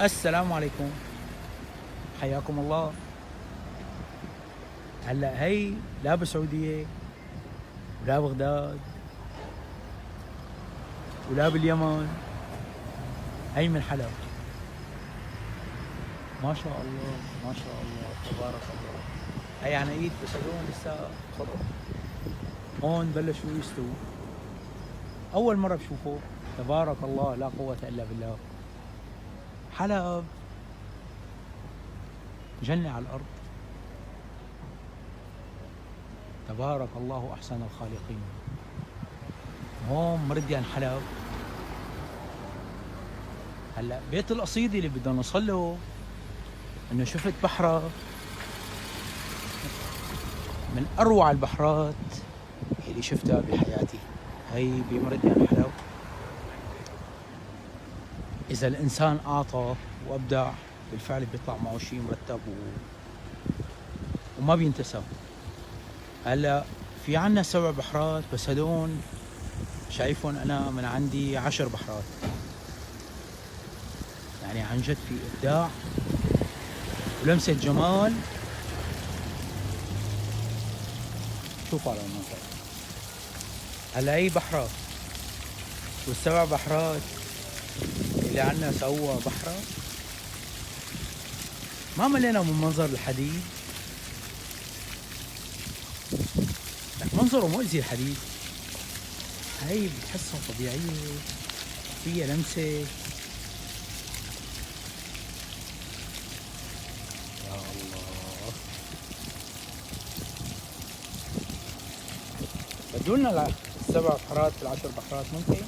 السلام عليكم، حياكم الله. هلا هي لا بالسعودية ولا بغداد ولا باليمن، هي من حلب. ما شاء الله ما شاء الله تبارك الله. هي عن ايد بس هذول لسه خضر، هون بلشوا يستووا، اول مرة بشوفه. تبارك الله لا قوة الا بالله. حلب جنة على الارض. تبارك الله احسن الخالقين. هون مرديان حلب. هلا بيت القصيدة اللي بدنا نوصله انه شفت بحرة من اروع البحرات اللي شفتها بحياتي، هي بمرديان حلب. اذا الانسان اعطى وابدع بالفعل بيطلع معه شيء مرتب وما بينتسى. هلا في عنا 7 بحرات، بس هدول شايفهم انا من عندي 10 بحرات. يعني عن جد في ابداع ولمسة جمال. شوفوا على المنظر. هلا هي بحرة وال7 بحرات اللي عنا سوا بحرة. ما ملينا من منظر الحديد، لك منظره مؤذي الحديد. هي بتحسها طبيعية، فيها لمسة. يا الله، بدولنا ال7 بحرات ال10 بحرات ممكن.